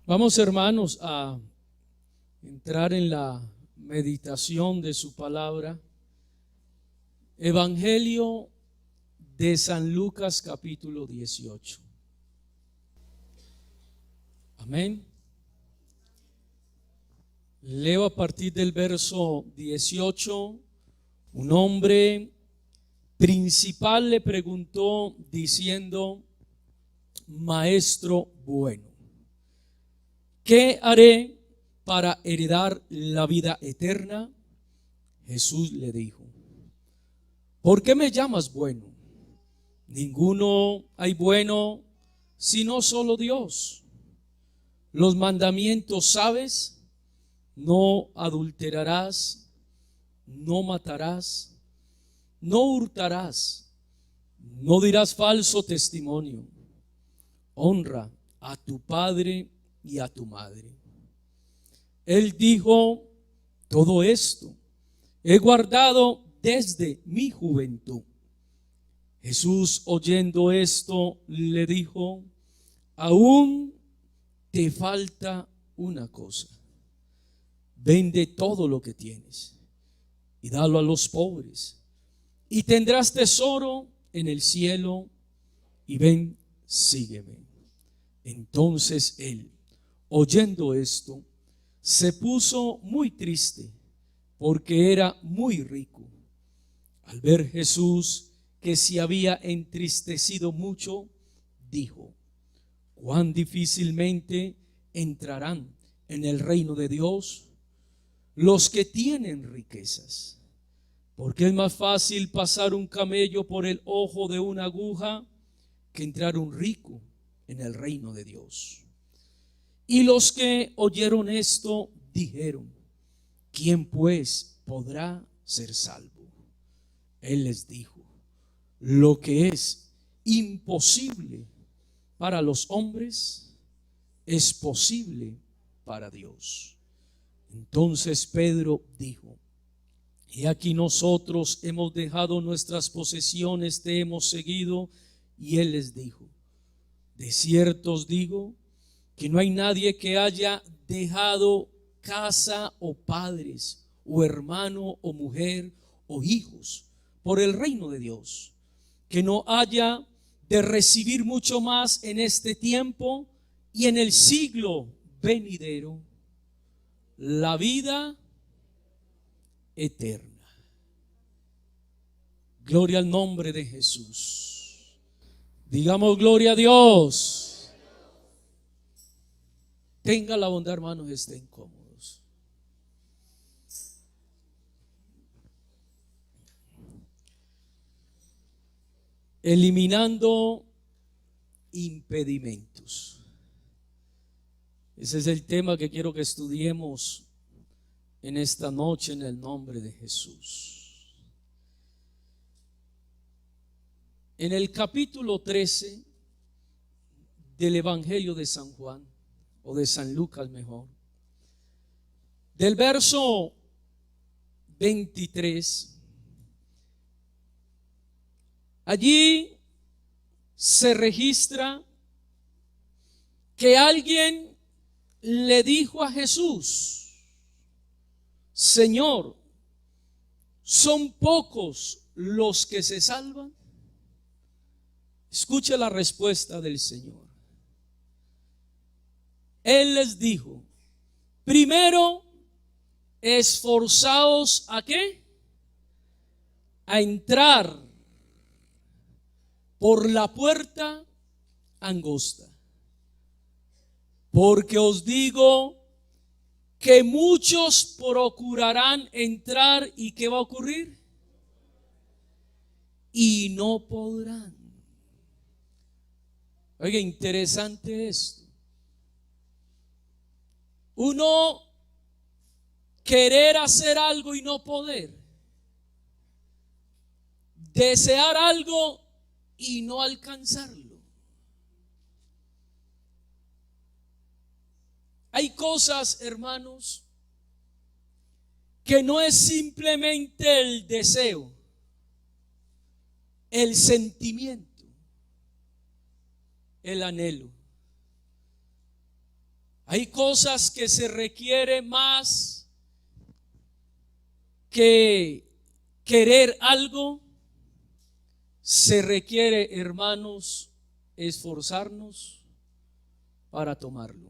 Vamos, hermanos, a entrar en la meditación de su palabra. Evangelio de San Lucas, capítulo 18. Amén. Leo a partir del verso 18. Un hombre principal le preguntó diciendo: Maestro bueno, ¿qué haré para heredar la vida eterna? Jesús le dijo: ¿por qué me llamas bueno? Ninguno hay bueno sino solo Dios. Los mandamientos sabes: no adulterarás, no matarás, no hurtarás, no dirás falso testimonio, honra a tu padre y a tu madre. Él dijo: todo esto he guardado desde mi juventud. Jesús, oyendo esto, le dijo: aún te falta una cosa. Vende todo lo que tienes y dalo a los pobres, y tendrás tesoro en el cielo, y ven, sígueme. Entonces él, oyendo esto, se puso muy triste, porque era muy rico. Al ver Jesús que se había entristecido mucho, dijo: cuán difícilmente entrarán en el reino de Dios los que tienen riquezas. Porque es más fácil pasar un camello por el ojo de una aguja que entrar un rico en el reino de Dios. Y los que oyeron esto dijeron: ¿quién pues podrá ser salvo? Él les dijo: lo que es imposible para los hombres es posible para Dios. Entonces Pedro dijo: he aquí nosotros hemos dejado nuestras posesiones, te hemos seguido. Y él les dijo: de cierto os digo que no hay nadie que haya dejado casa o padres o hermano o mujer o hijos por el reino de Dios, que no haya de recibir mucho más en este tiempo y en el siglo venidero la vida eterna. Gloria al nombre de Jesús. Digamos gloria a Dios. Tenga la bondad, hermanos, estén cómodos. Eliminando impedimentos. Ese es el tema que quiero que estudiemos en esta noche en el nombre de Jesús. En el capítulo 13 del Evangelio de San Juan, o de San Lucas mejor, del verso 23, allí se registra que alguien le dijo a Jesús: Señor, ¿son pocos los que se salvan? Escuche la respuesta del Señor. Él les dijo: primero, esforzaos ¿a qué? A entrar por la puerta angosta. Porque os digo que muchos procurarán entrar, ¿y qué va a ocurrir? Y no podrán. Oiga, interesante esto. Uno querer hacer algo y no poder. Desear algo y no alcanzarlo. Hay cosas, hermanos, que no es simplemente el deseo, el sentimiento, el anhelo. Hay cosas que se requiere más que querer algo. Se requiere, hermanos, esforzarnos para tomarlo.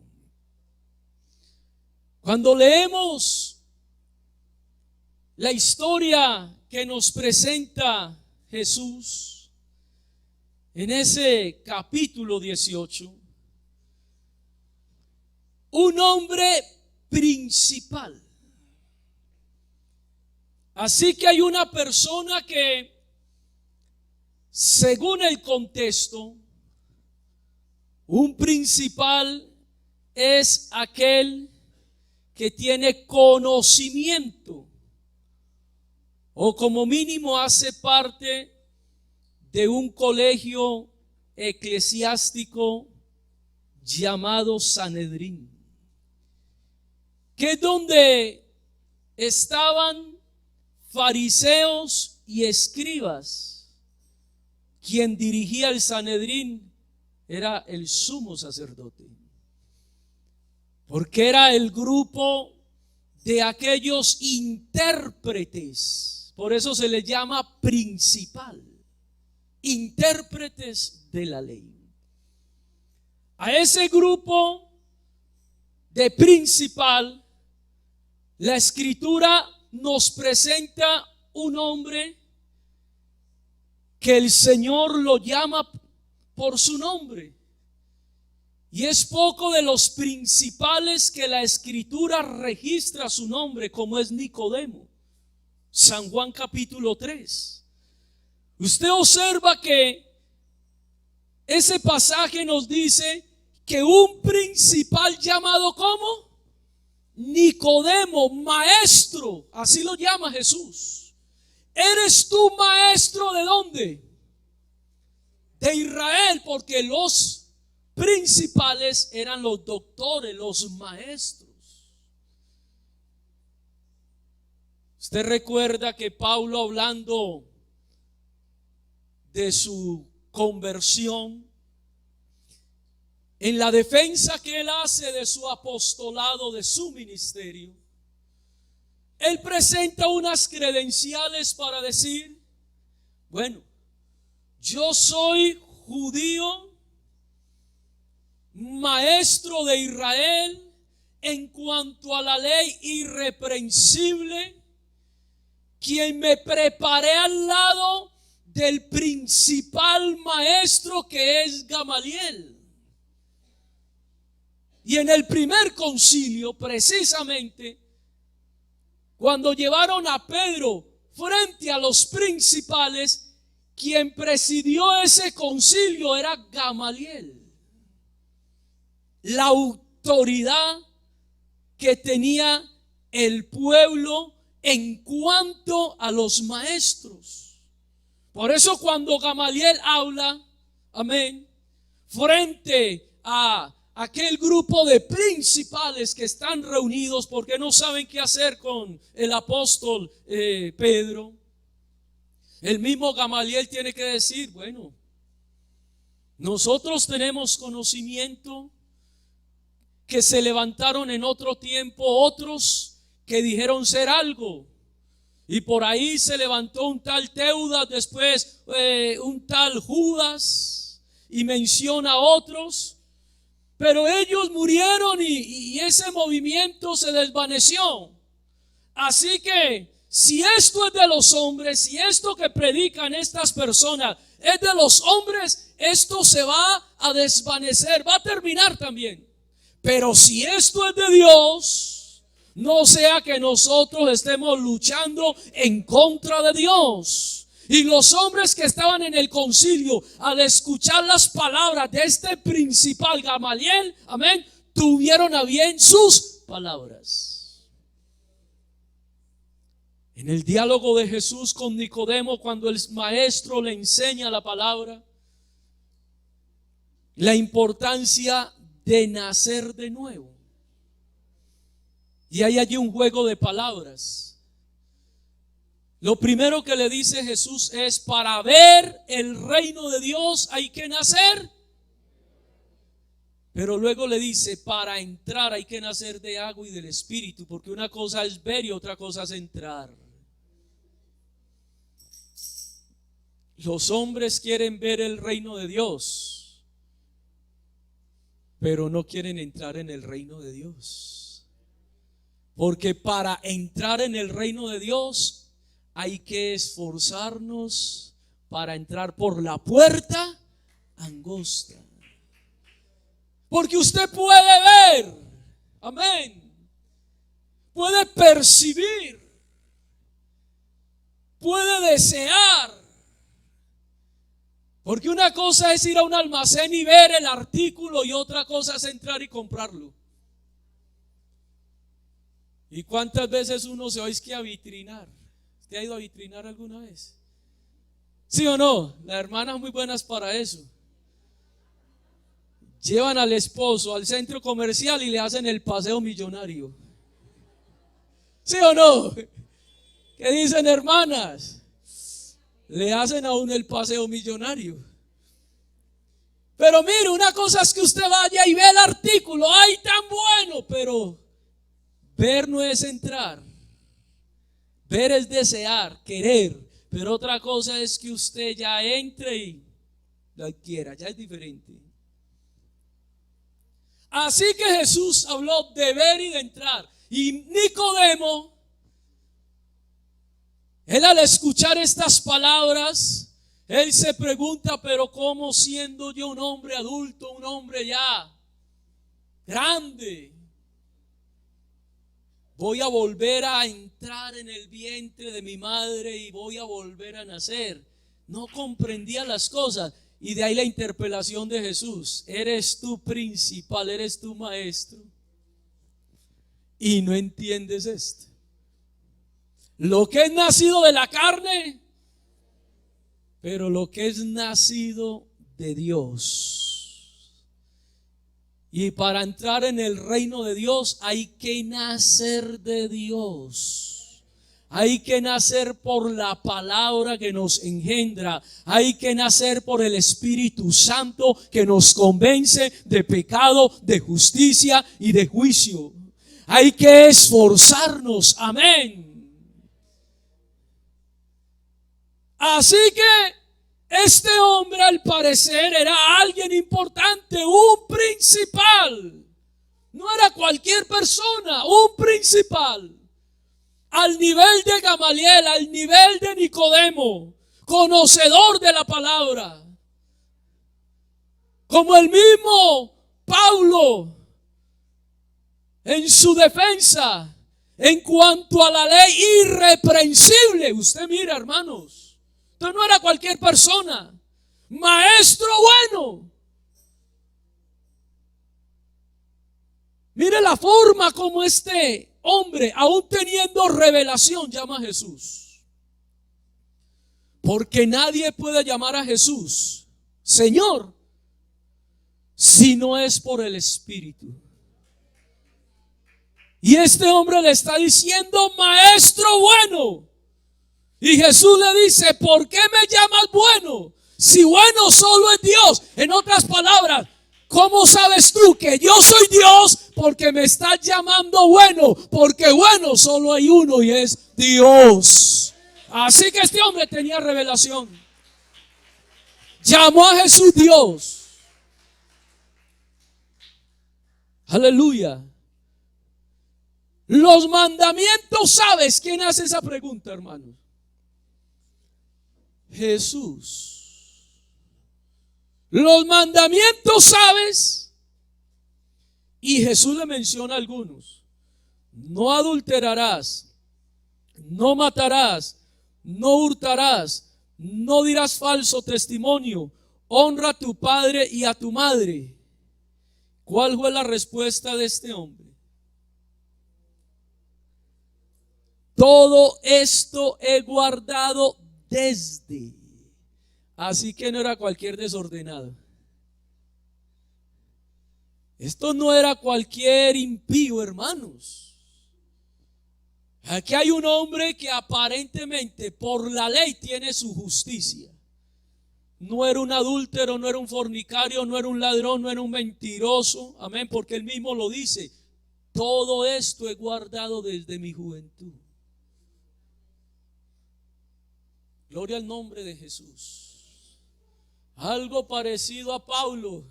Cuando leemos la historia que nos presenta Jesús en ese capítulo 18, un hombre principal. Así que hay una persona que, según el contexto, un principal es aquel que tiene conocimiento o como mínimo hace parte de un colegio eclesiástico llamado Sanedrín, que es donde estaban fariseos y escribas. Quien dirigía el Sanedrín era el sumo sacerdote, porque era el grupo de aquellos intérpretes. Por eso se le llama principal, intérpretes de la ley. A ese grupo de principal, la Escritura nos presenta un hombre que el Señor lo llama por su nombre. Y es poco de los principales que la Escritura registra su nombre, como es Nicodemo. San Juan capítulo 3. Usted observa que ese pasaje nos dice que un principal llamado ¿cómo? Nicodemo, maestro, así lo llama Jesús. ¿Eres tú maestro de dónde? De Israel, porque los principales eran los doctores, los maestros. Usted recuerda que Pablo, hablando de su conversión, en la defensa que él hace de su apostolado, de su ministerio, él presenta unas credenciales para decir: bueno, yo soy judío, maestro de Israel, en cuanto a la ley irreprensible, quien me preparé al lado del principal maestro que es Gamaliel. Y en el primer concilio, precisamente, cuando llevaron a Pedro frente a los principales, quien presidió ese concilio era Gamaliel. La autoridad que tenía el pueblo en cuanto a los maestros. Por eso cuando Gamaliel habla, amén, frente a aquel grupo de principales que están reunidos porque no saben qué hacer con el apóstol Pedro, el mismo Gamaliel tiene que decir: bueno, nosotros tenemos conocimiento que se levantaron en otro tiempo otros que dijeron ser algo, y por ahí se levantó un tal Teudas, después un tal Judas, y menciona a otros. Pero ellos murieron y ese movimiento se desvaneció. Así que si esto es de los hombres, si esto que predican estas personas es de los hombres, esto se va a desvanecer, va a terminar también. Pero si esto es de Dios, no sea que nosotros estemos luchando en contra de Dios. Y los hombres que estaban en el concilio, al escuchar las palabras de este principal Gamaliel, amén, tuvieron a bien sus palabras. En el diálogo de Jesús con Nicodemo, cuando el maestro le enseña la palabra, la importancia de nacer de nuevo. Y hay allí un juego de palabras. Lo primero que le dice Jesús es: para ver el reino de Dios hay que nacer. Pero luego le dice, para entrar hay que nacer de agua y del Espíritu, porque una cosa es ver y otra cosa es entrar. Los hombres quieren ver el reino de Dios, pero no quieren entrar en el reino de Dios. Porque para entrar en el reino de Dios hay que esforzarnos para entrar por la puerta angosta. Porque usted puede ver, amén, puede percibir, puede desear. Porque una cosa es ir a un almacén y ver el artículo y otra cosa es entrar y comprarlo. ¿Y cuántas veces uno se oye que a vitrinar? ¿Usted ha ido a vitrinar alguna vez? ¿Sí o no? Las hermanas muy buenas para eso. Llevan al esposo al centro comercial y le hacen el paseo millonario. ¿Sí o no? ¿Qué dicen, hermanas? Le hacen a uno el paseo millonario. Pero mire, una cosa es que usted vaya y ve el artículo, ¡ay, tan bueno! Pero ver no es entrar. Ver es desear, querer. Pero otra cosa es que usted ya entre y lo adquiera, ya es diferente. Así que Jesús habló de ver y de entrar. Y Nicodemo, él al escuchar estas palabras, él se pregunta, pero ¿cómo siendo yo un hombre adulto, un hombre ya grande, voy a volver a entrar en el vientre de mi madre y voy a volver a nacer? No comprendía las cosas. Y de ahí la interpelación de Jesús: eres tú principal, eres tú maestro, y no entiendes esto. Lo que es nacido de la carne, pero lo que es nacido de Dios. Y para entrar en el reino de Dios hay que nacer de Dios. Hay que nacer por la palabra que nos engendra. Hay que nacer por el Espíritu Santo que nos convence de pecado, de justicia y de juicio. Hay que esforzarnos, amén. Así que este hombre, al parecer, era alguien importante, un principal. No era cualquier persona, un principal. Al nivel de Gamaliel, al nivel de Nicodemo, conocedor de la palabra. Como el mismo Pablo, en su defensa, en cuanto a la ley irreprensible. Usted mira, hermanos, usted no era cualquier persona, maestro bueno. Mire la forma como este hombre, aún teniendo revelación, llama a Jesús. Porque nadie puede llamar a Jesús Señor si no es por el Espíritu. Y este hombre le está diciendo, maestro bueno. Y Jesús le dice, ¿por qué me llamas bueno? Si bueno solo es Dios. En otras palabras, ¿cómo sabes tú que yo soy Dios? Porque me estás llamando bueno. Porque bueno solo hay uno y es Dios. Así que este hombre tenía revelación. Llamó a Jesús Dios. Aleluya. Los mandamientos, ¿sabes quién hace esa pregunta, hermanos? Jesús. Los mandamientos, ¿sabes? Y Jesús le menciona algunos. No adulterarás, no matarás, no hurtarás, no dirás falso testimonio, honra a tu padre y a tu madre. ¿Cuál fue la respuesta de este hombre? Todo esto he guardado desde. Así que no era cualquier desordenado. Esto no era cualquier impío, hermanos. Aquí hay un hombre que aparentemente por la ley tiene su justicia. no era un adúltero, no era un fornicario, no era un ladrón, no era un mentiroso. Amén, porque él mismo lo dice. Todo esto he guardado desde mi juventud. Gloria al nombre de Jesús. Algo parecido a Pablo,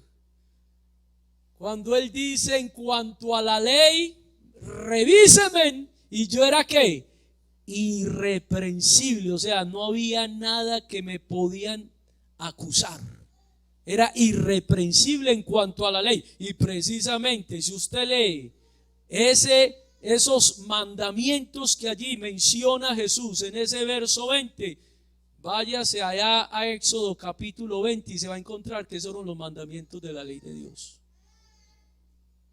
cuando él dice: en cuanto a la ley, revíseme. Y yo era ¿qué? Irreprensible. O sea, no había nada que me podían acusar. Era irreprensible en cuanto a la ley. Y precisamente si usted lee esos mandamientos que allí menciona Jesús en ese verso 20, váyase allá a Éxodo capítulo 20 y se va a encontrar que esos son los mandamientos de la ley de Dios.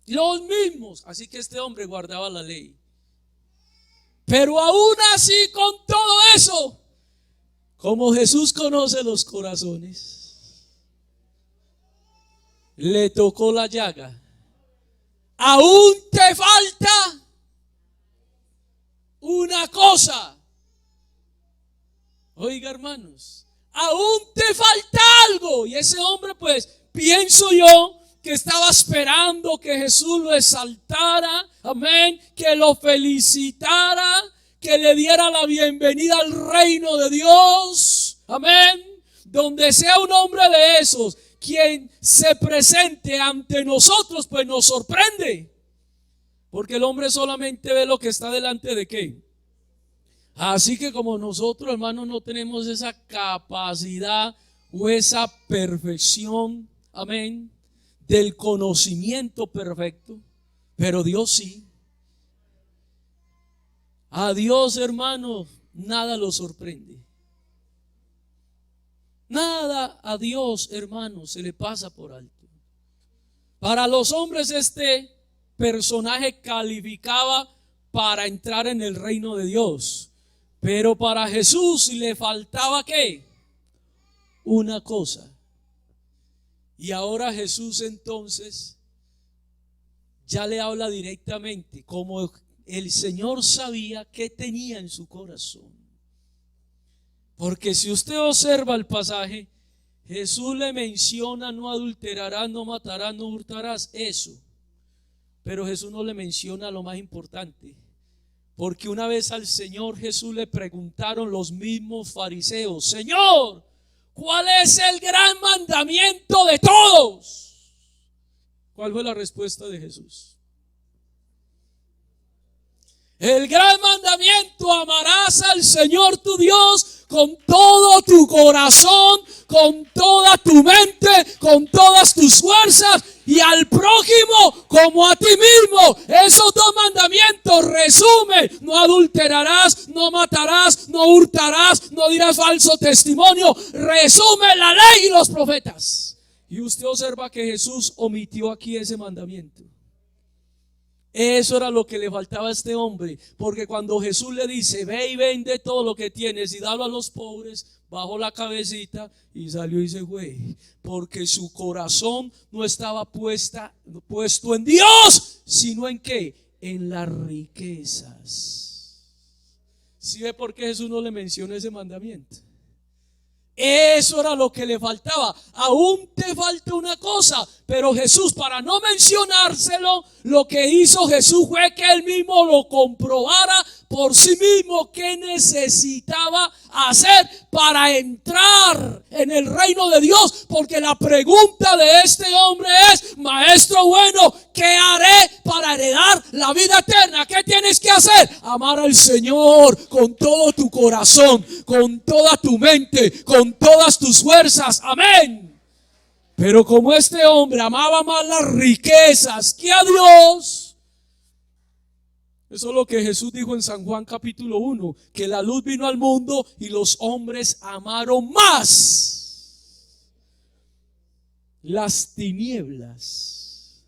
Los mismos. Así que este hombre guardaba la ley. Pero aún así, con todo eso, como Jesús conoce los corazones, le tocó la llaga. Aún te falta una cosa. Oiga, hermanos, aún te falta algo. Y ese hombre, pues, pienso yo que estaba esperando que Jesús lo exaltara, amén, que lo felicitara, que le diera la bienvenida al reino de Dios, amén. Donde sea un hombre de esos quien se presente ante nosotros, pues nos sorprende, porque el hombre solamente ve lo que está delante de ¿qué? Así que como nosotros, hermanos, no tenemos esa capacidad o esa perfección, amén, del conocimiento perfecto, pero Dios sí. A Dios, hermanos, nada lo sorprende. Nada a Dios, hermanos, se le pasa por alto. Para los hombres este personaje calificaba para entrar en el reino de Dios, pero para Jesús le faltaba ¿qué? Una cosa. Y ahora Jesús entonces ya le habla directamente, como el Señor sabía qué tenía en su corazón. Porque si usted observa el pasaje, Jesús le menciona: no adulterarás, no matarás, no hurtarás, eso. Pero Jesús no le menciona lo más importante. Porque una vez al Señor Jesús le preguntaron los mismos fariseos: Señor, ¿cuál es el gran mandamiento de todos? ¿Cuál fue la respuesta de Jesús? El gran mandamiento: amarás al Señor tu Dios con todo tu corazón, con toda tu mente, con todas tus fuerzas, y al prójimo como a ti mismo. Esos dos mandamientos resumen: no adulterarás, no matarás, no hurtarás, no dirás falso testimonio. Resume la ley y los profetas. Y usted observa que Jesús omitió aquí ese mandamiento. Eso era lo que le faltaba a este hombre, porque cuando Jesús le dice: ve y vende todo lo que tienes y dalo a los pobres, bajó la cabecita y salió y se fue, porque su corazón no estaba puesto en Dios, sino en ¿qué? En las riquezas. ¿Sí ve por qué Jesús no le menciona ese mandamiento? Eso era lo que le faltaba. Aún te falta una cosa. Pero Jesús, para no mencionárselo, lo que hizo Jesús fue que él mismo lo comprobara por sí mismo qué necesitaba hacer para entrar en el reino de Dios. Porque la pregunta de este hombre es: maestro bueno, ¿qué haré para heredar la vida eterna? ¿Qué tienes que hacer? Amar al Señor con todo tu corazón, con toda tu mente, con todas tus fuerzas. Amén. Pero como este hombre amaba más las riquezas que a Dios, eso es lo que Jesús dijo en San Juan capítulo 1, que la luz vino al mundo y los hombres amaron más las tinieblas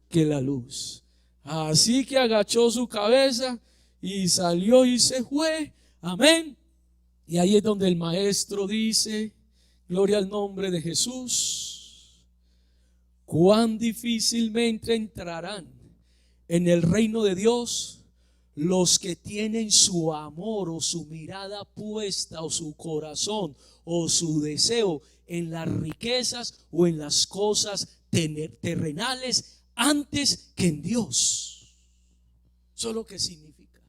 que la luz. Así que agachó su cabeza y salió y se fue. Amén. Y ahí es donde el maestro dice: gloria al nombre de Jesús. Cuán difícilmente entrarán en el reino de Dios los que tienen su amor o su mirada puesta o su corazón o su deseo en las riquezas o en las cosas terrenales antes que en Dios. Eso es lo que significa.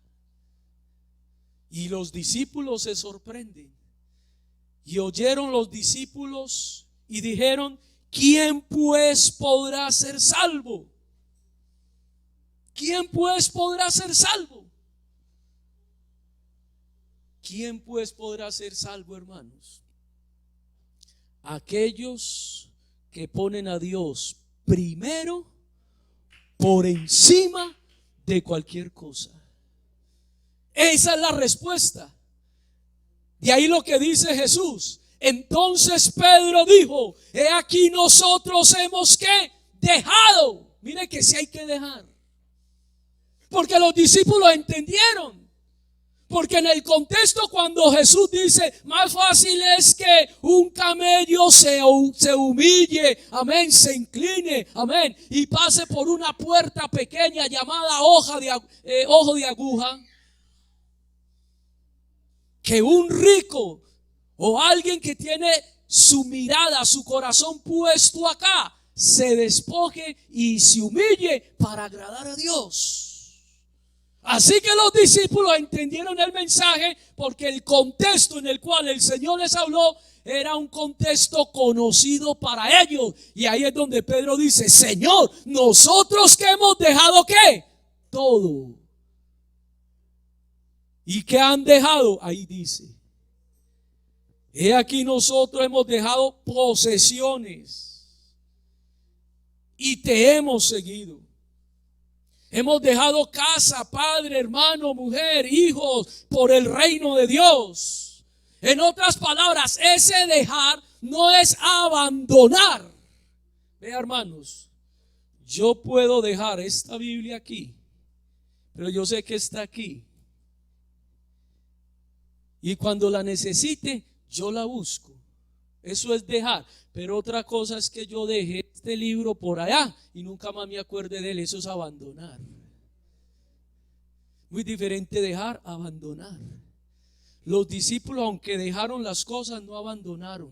Y los discípulos se sorprenden. Y oyeron los discípulos y dijeron: ¿quién pues podrá ser salvo? ¿Quién pues podrá ser salvo? ¿Quién pues podrá ser salvo, hermanos? Aquellos que ponen a Dios primero por encima de cualquier cosa. Esa es la respuesta. De ahí lo que dice Jesús. Entonces Pedro dijo: he aquí nosotros hemos ¿qué? Dejado. Mire que sí hay que dejar. Porque los discípulos entendieron. Porque en el contexto, cuando Jesús dice: más fácil es que un camello se humille, amén, se incline, amén, y pase por una puerta pequeña llamada ojo de aguja, que un rico o alguien que tiene su mirada, su corazón puesto acá, se despoje y se humille para agradar a Dios. Así que los discípulos entendieron el mensaje, porque el contexto en el cual el Señor les habló era un contexto conocido para ellos. Y ahí es donde Pedro dice: Señor, nosotros que hemos dejado ¿qué? Todo. ¿Y qué han dejado? Ahí dice: he aquí nosotros hemos dejado posesiones y te hemos seguido. Hemos dejado casa, padre, hermano, mujer, hijos, por el reino de Dios. En otras palabras, ese dejar no es abandonar. Vea, hermanos, yo puedo dejar esta Biblia aquí, pero yo sé que está aquí. Y cuando la necesite, yo la busco. Eso es dejar. Pero otra cosa es que yo dejé este libro por allá y nunca más me acuerde de él. Eso es abandonar. Muy diferente dejar, abandonar. Los discípulos, aunque dejaron las cosas, no abandonaron.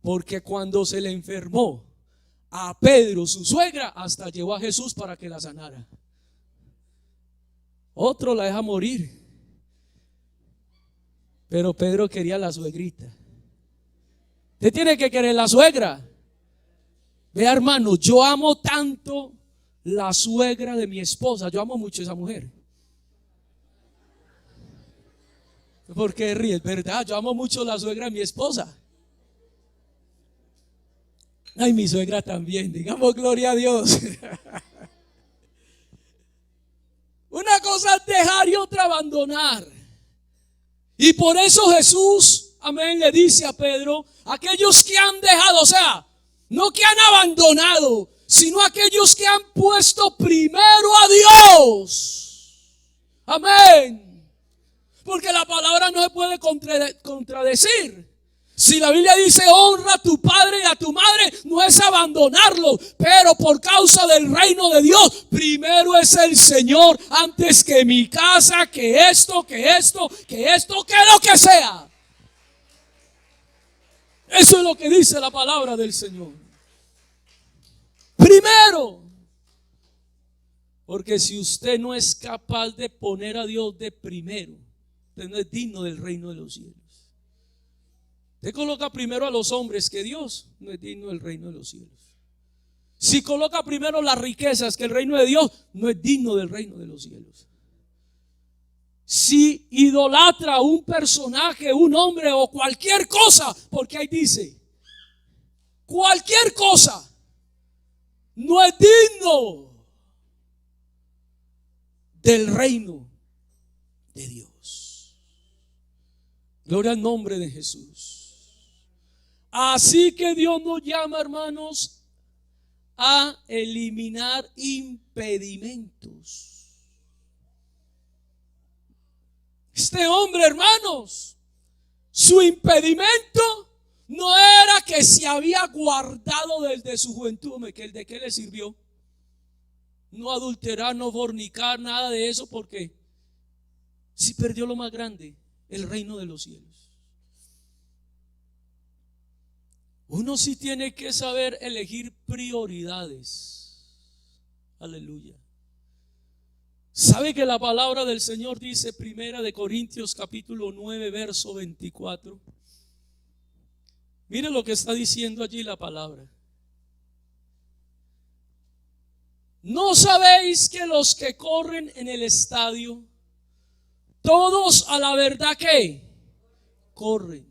Porque cuando se le enfermó a Pedro, su suegra, hasta llevó a Jesús para que la sanara. Otro la deja morir, pero Pedro quería la suegrita. Usted tiene que querer la suegra. Vea, hermano, yo amo tanto la suegra de mi esposa. Yo amo mucho a esa mujer. ¿Por qué ríes? ¿Verdad? Yo amo mucho la suegra de mi esposa. Ay, mi suegra también. Digamos gloria a Dios. Una cosa es dejar y otra abandonar. Y por eso Jesús, amén, le dice a Pedro: aquellos que han dejado, o sea, no que han abandonado, sino aquellos que han puesto primero a Dios. Amén. Porque la palabra no se puede contradecir. Si la Biblia dice: honra a tu padre y a tu madre, no es abandonarlo, pero por causa del reino de Dios, primero es el Señor antes que mi casa, que esto, que lo que sea. Eso es lo que dice la palabra del Señor. Primero. Porque si usted no es capaz de poner a Dios de primero, usted no es digno del reino de los cielos. Usted coloca primero a los hombres que Dios, no es digno del reino de los cielos. Si coloca primero las riquezas que el reino de Dios, no es digno del reino de los cielos. Si idolatra a un personaje, un hombre o cualquier cosa, porque ahí dice, cualquier cosa, no es digno del reino de Dios. Gloria al nombre de Jesús. Así que Dios nos llama, hermanos, a eliminar impedimentos. Este hombre, hermanos, su impedimento no era que se había guardado desde su juventud, que ¿de qué le sirvió? No adulterar, no fornicar, nada de eso, porque si perdió lo más grande, el reino de los cielos. Uno sí tiene que saber elegir prioridades. Aleluya. ¿Sabe que la palabra del Señor dice, Primera de Corintios capítulo 9 verso 24? Mire lo que está diciendo allí la palabra. ¿No sabéis que los que corren en el estadio, todos a la verdad que corren,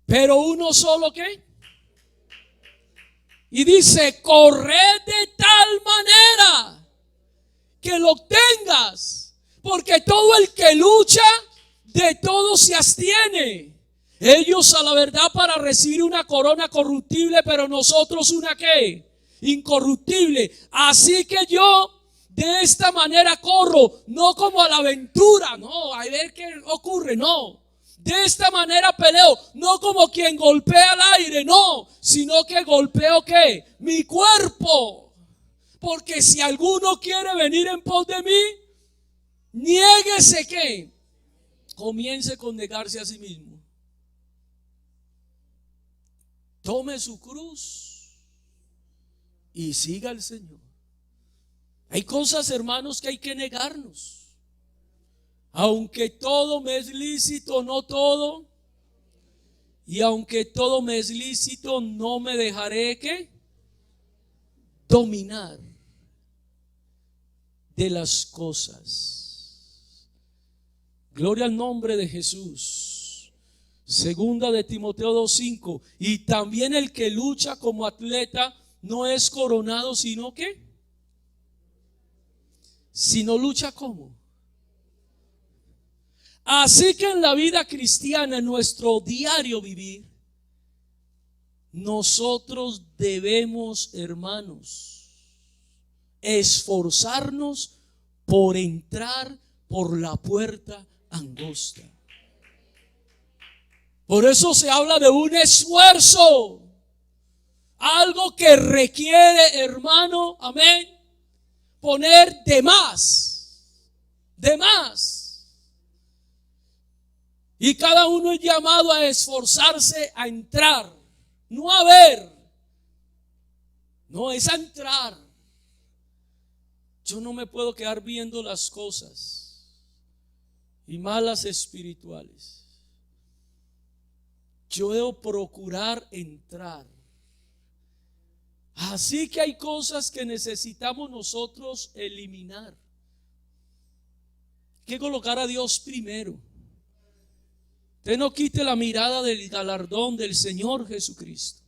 pero uno solo qué? Y dice, corred de tal manera que lo obtengas, porque todo el que lucha, de todo se abstiene. Ellos a la verdad para recibir una corona corruptible, pero nosotros una ¿qué? Incorruptible. Así que yo de esta manera corro, no como a la aventura, no, a ver qué ocurre, no. De esta manera peleo, no como quien golpea al aire, no, sino que golpeo ¿qué? Mi cuerpo. Porque si alguno quiere venir en pos de mí, niéguese ¿qué? Comience con negarse a sí mismo. Tome su cruz y siga al Señor. Hay cosas, hermanos, que hay que negarnos. Aunque todo me es lícito, no todo. Y aunque todo me es lícito, no me dejaré ¿qué? Dominar de las cosas. Gloria al nombre de Jesús. Segunda de Timoteo 2:5. Y también el que lucha como atleta no es coronado, sino que, si no lucha ¿cómo? Así que en la vida cristiana, en nuestro diario vivir, nosotros debemos, hermanos, esforzarnos por entrar por la puerta angosta. Por eso se habla de un esfuerzo, algo que requiere, hermano, amén, poner de más, de más. Y cada uno es llamado a esforzarse a entrar, no a ver, no, es a entrar. Yo no me puedo quedar viendo las cosas y malas espirituales. Yo debo procurar entrar. Así que hay cosas que necesitamos nosotros eliminar. Hay que colocar a Dios primero. Usted no quite la mirada del galardón del Señor Jesucristo.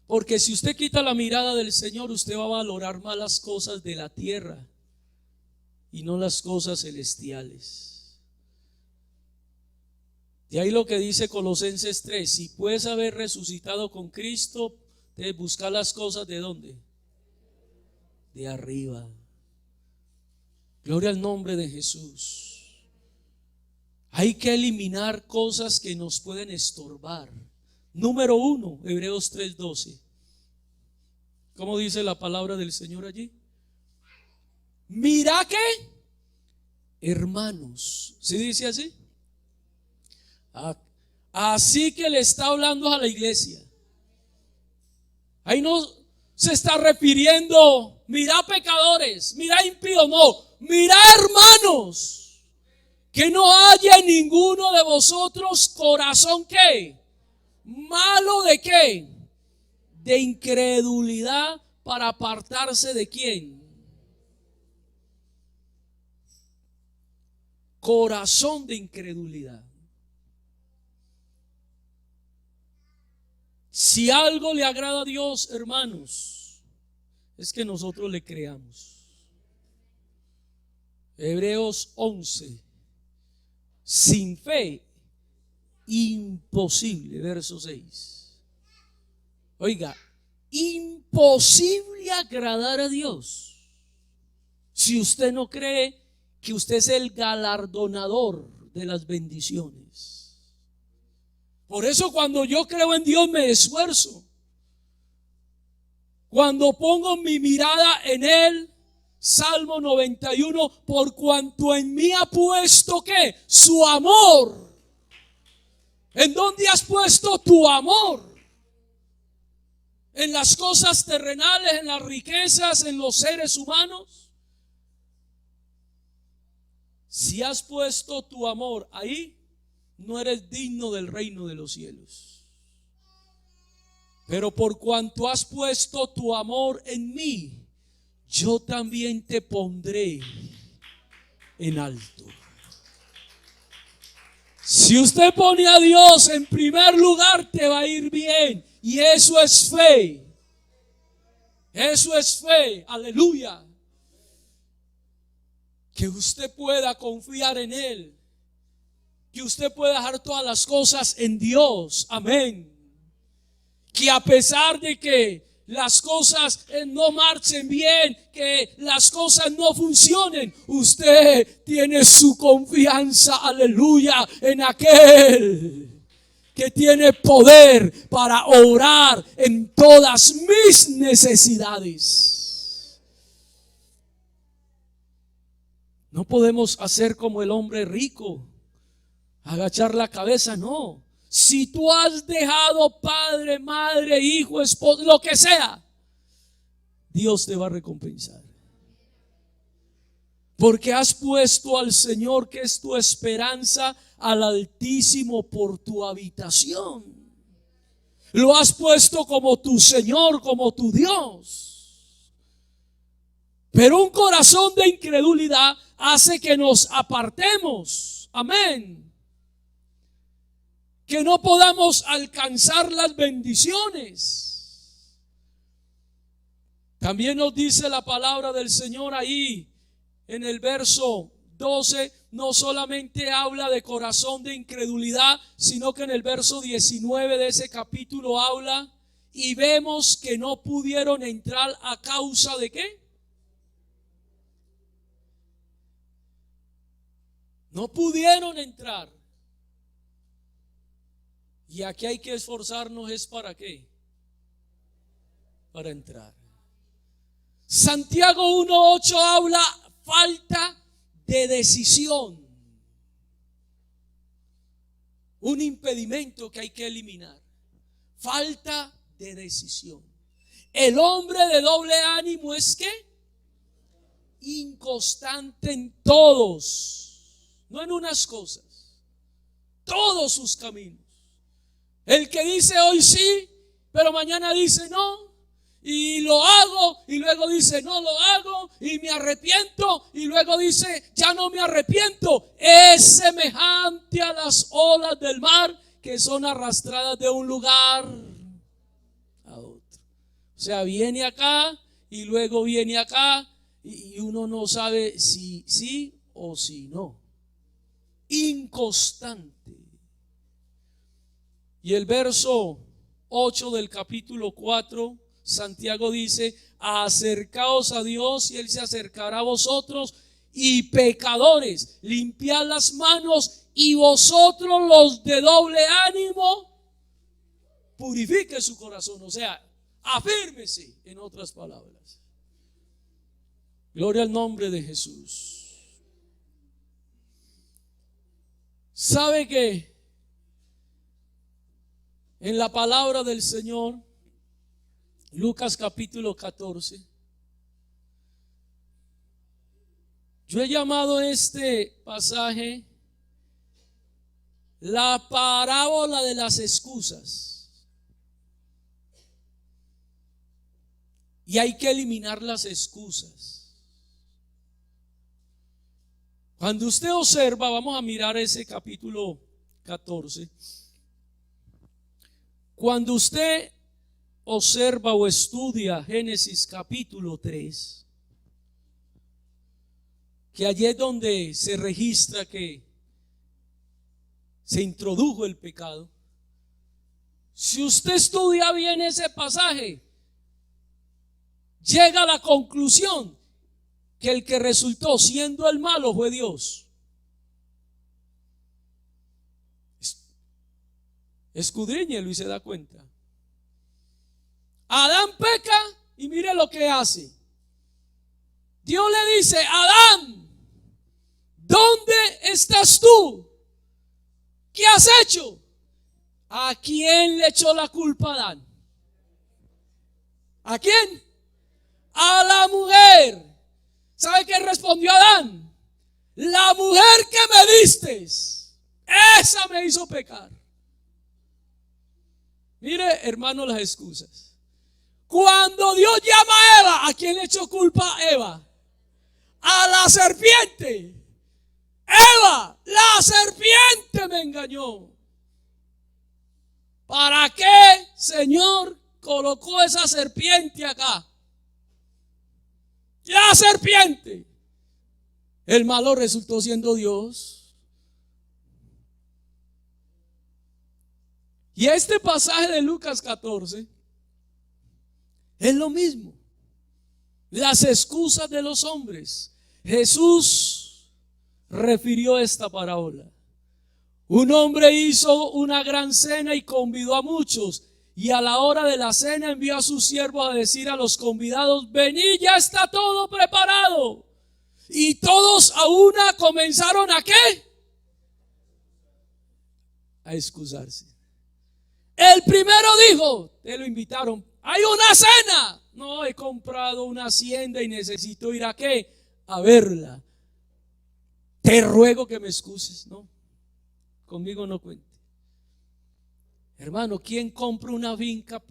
Porque si usted quita la mirada del Señor, usted va a valorar más las cosas de la tierra y no las cosas celestiales. De ahí lo que dice Colosenses 3: si puedes haber resucitado con Cristo, debes buscar las cosas ¿de dónde? De arriba. Gloria al nombre de Jesús. Hay que eliminar cosas que nos pueden estorbar. Número 1, Hebreos 3:12. ¿Cómo dice la palabra del Señor allí? Mira que, hermanos, ¿sí dice así? Así que le está hablando a la iglesia. Ahí no se está refiriendo, mira pecadores, mira impíos, no, mira hermanos. Que no haya en ninguno de vosotros corazón ¿qué? Malo de ¿qué? De incredulidad para apartarse de ¿quién? Corazón de incredulidad. Si algo le agrada a Dios, hermanos, es que nosotros le creamos. Hebreos 11. Sin fe, imposible, verso 6. Oiga, imposible agradar a Dios si usted no cree que usted es el galardonador de las bendiciones. Por eso cuando yo creo en Dios me esfuerzo. Cuando pongo mi mirada en Él, Salmo 91, por cuanto en mí ha puesto ¿qué? Su amor. ¿En dónde has puesto tu amor? ¿En las cosas terrenales, en las riquezas, en los seres humanos? Si has puesto tu amor ahí, no eres digno del reino de los cielos. Pero por cuanto has puesto tu amor en mí, yo también te pondré en alto. Si usted pone a Dios en primer lugar, te va a ir bien. Y eso es fe. Eso es fe. Aleluya. Que usted pueda confiar en Él. Que usted pueda dejar todas las cosas en Dios. Amén. Que a pesar de que las cosas no marchen bien, que las cosas no funcionen, usted tiene su confianza, aleluya, en aquel que tiene poder para obrar en todas mis necesidades. No podemos hacer como el hombre rico, agachar la cabeza, no. Si tú has dejado padre, madre, hijo, esposo, lo que sea, Dios te va a recompensar. Porque has puesto al Señor, que es tu esperanza, al Altísimo por tu habitación. Lo has puesto como tu Señor, como tu Dios. Pero un corazón de incredulidad hace que nos apartemos. Amén. Que no podamos alcanzar las bendiciones. También nos dice la palabra del Señor ahí en el verso 12, no solamente habla de corazón de incredulidad, sino que en el verso 19 de ese capítulo habla, y vemos que no pudieron entrar a causa de ¿qué? No pudieron entrar. Y aquí hay que esforzarnos, ¿es para qué? Para entrar. Santiago 1:8 habla falta de decisión. Un impedimento que hay que eliminar. Falta de decisión. El hombre de doble ánimo es ¿qué? Inconstante en todos, no en unas cosas, todos sus caminos. El que dice hoy sí, pero mañana dice no, y lo hago, y luego dice no lo hago, y me arrepiento, y luego dice ya no me arrepiento, es semejante a las olas del mar que son arrastradas de un lugar a otro. O sea, viene acá y luego viene acá, y uno no sabe si sí o si no. Inconstante. Y el verso 8 del capítulo 4, Santiago dice: acercaos a Dios y Él se acercará a vosotros, y pecadores, limpiad las manos, y vosotros los de doble ánimo, purifique su corazón. O sea, afírmese, en otras palabras. Gloria al nombre de Jesús. ¿Sabe que en la palabra del Señor, Lucas capítulo 14, yo he llamado este pasaje la parábola de las excusas? Y hay que eliminar las excusas. Cuando usted observa, vamos a mirar ese capítulo 14. Cuando usted observa o estudia Génesis capítulo 3, que allí es donde se registra que se introdujo el pecado. Si usted estudia bien ese pasaje, llega a la conclusión que el que resultó siendo el malo fue Dios. Escudriñelo y se da cuenta. Adán peca y mire lo que hace. Dios le dice: Adán, ¿dónde estás tú? ¿Qué has hecho? ¿A quién le echó la culpa a Adán? ¿A quién? A la mujer. ¿Sabe qué respondió Adán? La mujer que me diste, esa me hizo pecar. Mire, hermano, las excusas. Cuando Dios llama a Eva, ¿a quién le echó culpa a Eva? A la serpiente. Eva, la serpiente me engañó. ¿Para qué, Señor, colocó esa serpiente acá? La serpiente. El malo resultó siendo Dios. Y este pasaje de Lucas 14 es lo mismo. Las excusas de los hombres. Jesús refirió esta parábola. Un hombre hizo una gran cena y convidó a muchos. Y a la hora de la cena envió a sus siervos a decir a los convidados: venid, ya está todo preparado. Y todos a una comenzaron ¿a qué? A excusarse. El primero dijo, te lo invitaron, hay una cena. No, he comprado una hacienda y necesito ir ¿a qué? A verla. Te ruego que me excuses. No, conmigo no cuente. Hermano, ¿quién compra una finca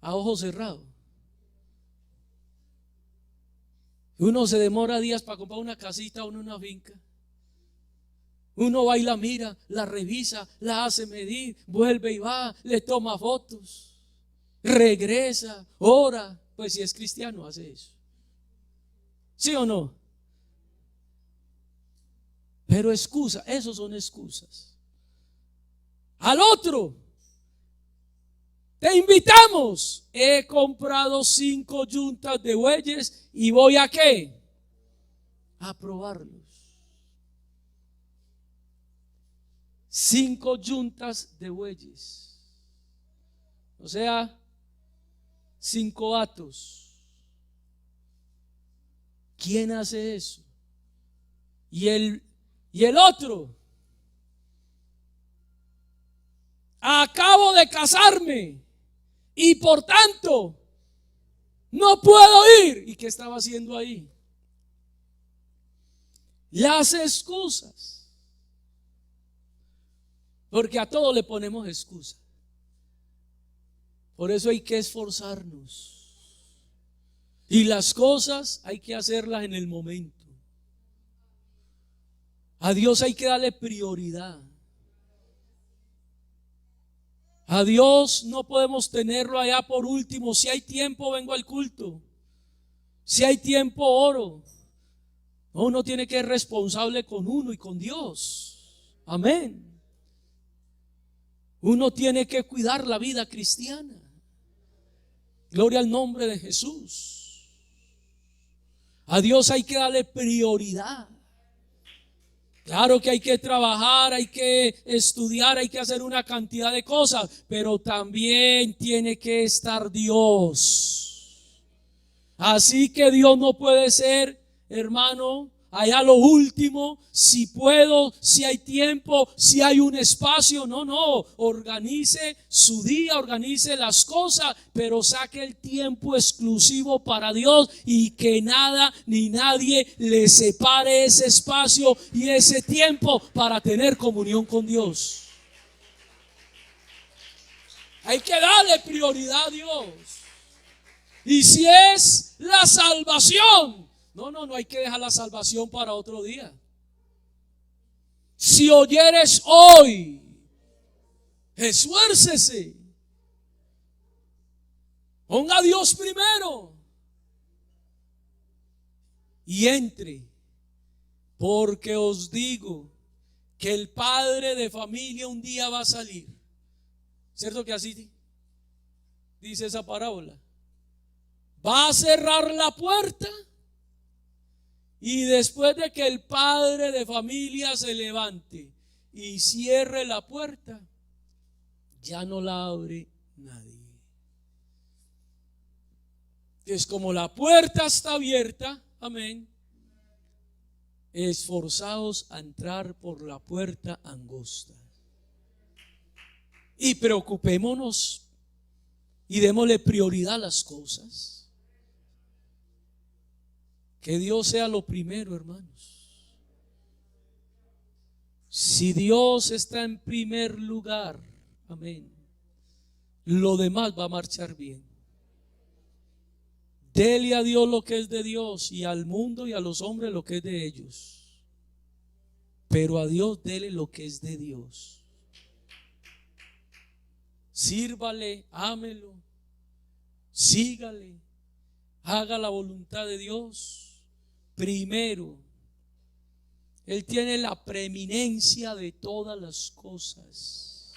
a ojo cerrado? Uno se demora días para comprar una casita o una finca. Uno va y la mira, la revisa, la hace medir, vuelve y va, le toma fotos, regresa, ora. Pues si es cristiano hace eso. ¿Sí o no? Pero excusa, esos son excusas. Al otro, te invitamos. He comprado 5 yuntas de bueyes y voy ¿a qué? A probarlos. 5 yuntas de bueyes. O sea, 5 atos. ¿Quién hace eso? Y el otro: acabo de casarme y por tanto no puedo ir. ¿Y qué estaba haciendo ahí? Las excusas. Porque a todo le ponemos excusa. Por eso hay que esforzarnos. Y las cosas hay que hacerlas en el momento. A Dios hay que darle prioridad. A Dios no podemos tenerlo allá por último. Si hay tiempo, vengo al culto. Si hay tiempo, oro. No, uno tiene que ser responsable con uno y con Dios. Amén. Uno tiene que cuidar la vida cristiana. Gloria al nombre de Jesús. A Dios hay que darle prioridad. Claro que hay que trabajar, hay que estudiar, hay que hacer una cantidad de cosas, pero también tiene que estar Dios. Así que Dios no puede ser, hermano, allá lo último, si puedo, si hay tiempo, si hay un espacio. No, organice su día, organice las cosas, pero saque el tiempo exclusivo para Dios y que nada ni nadie le separe ese espacio y ese tiempo para tener comunión con Dios. Hay que darle prioridad a Dios. Y si es la salvación, no hay que dejar la salvación para otro día. Si oyeres hoy, esfuércese. Ponga a Dios primero. Y entre. Porque os digo que el padre de familia un día va a salir. ¿Cierto que así dice esa parábola? Va a cerrar la puerta. Y después de que el padre de familia se levante y cierre la puerta, ya no la abre nadie. Es como la puerta está abierta, amén. Esforzaos a entrar por la puerta angosta. Y preocupémonos y démosle prioridad a las cosas. Que Dios sea lo primero, hermanos. Si Dios está en primer lugar, amén, lo demás va a marchar bien. Dele a Dios lo que es de Dios y al mundo y a los hombres lo que es de ellos. Pero a Dios dele lo que es de Dios. Sírvale, ámelo, sígale, haga la voluntad de Dios primero. Él tiene la preeminencia de todas las cosas.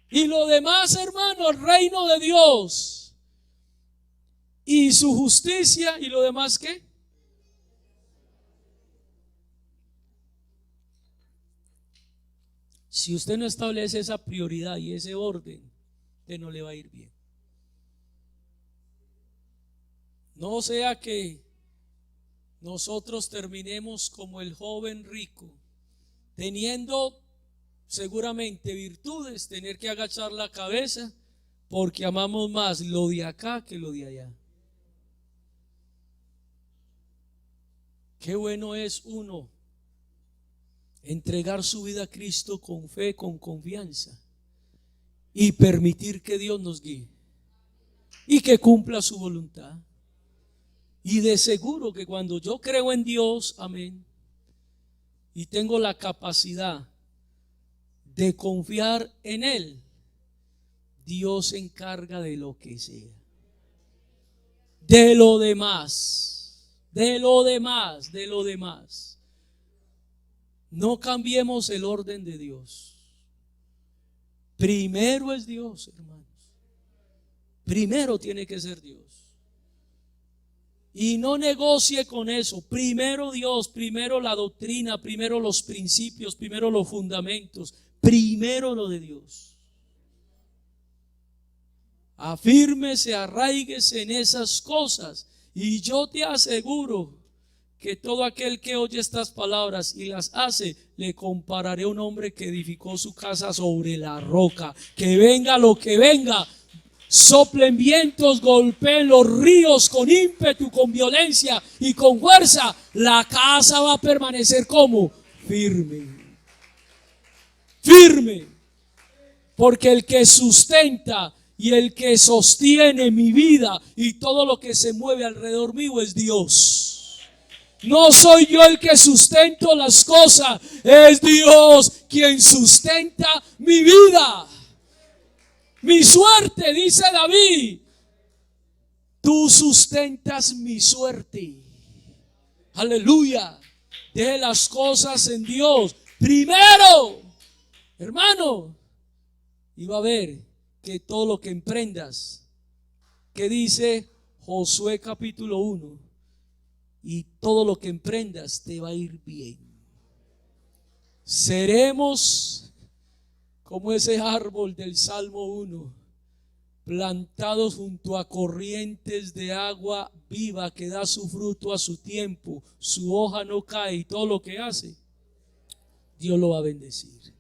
Y lo demás, hermano, el reino de Dios y su justicia, y lo demás, ¿qué? Si usted no establece esa prioridad y ese orden, usted no le va a ir bien. No sea que nosotros terminemos como el joven rico, teniendo seguramente virtudes, tener que agachar la cabeza porque amamos más lo de acá que lo de allá. Qué bueno es uno entregar su vida a Cristo con fe, con confianza y permitir que Dios nos guíe y que cumpla su voluntad. Y de seguro que cuando yo creo en Dios, amén, y tengo la capacidad de confiar en Él, Dios se encarga de lo que sea. De lo demás. No cambiemos el orden de Dios. Primero es Dios, hermanos. Primero tiene que ser Dios. Y no negocie con eso. Primero Dios, primero la doctrina, primero los principios, primero los fundamentos, primero lo de Dios. Afírmese, arraíguese en esas cosas. Y yo te aseguro que todo aquel que oye estas palabras y las hace, le compararé a un hombre que edificó su casa sobre la roca. Que venga lo que venga, soplen vientos, golpeen los ríos con ímpetu, con violencia y con fuerza, la casa va a permanecer como firme. Firme. Porque el que sustenta y el que sostiene mi vida y todo lo que se mueve alrededor mío es Dios. No soy yo el que sustento las cosas, es Dios quien sustenta mi vida. Mi suerte, dice David, tú sustentas mi suerte. Aleluya. Deje las cosas en Dios primero, hermano, y va a ver que todo lo que emprendas, que dice Josué capítulo 1, y todo lo que emprendas te va a ir bien. Seremos como ese árbol del Salmo 1, plantados junto a corrientes de agua viva que da su fruto a su tiempo, su hoja no cae y todo lo que hace, Dios lo va a bendecir.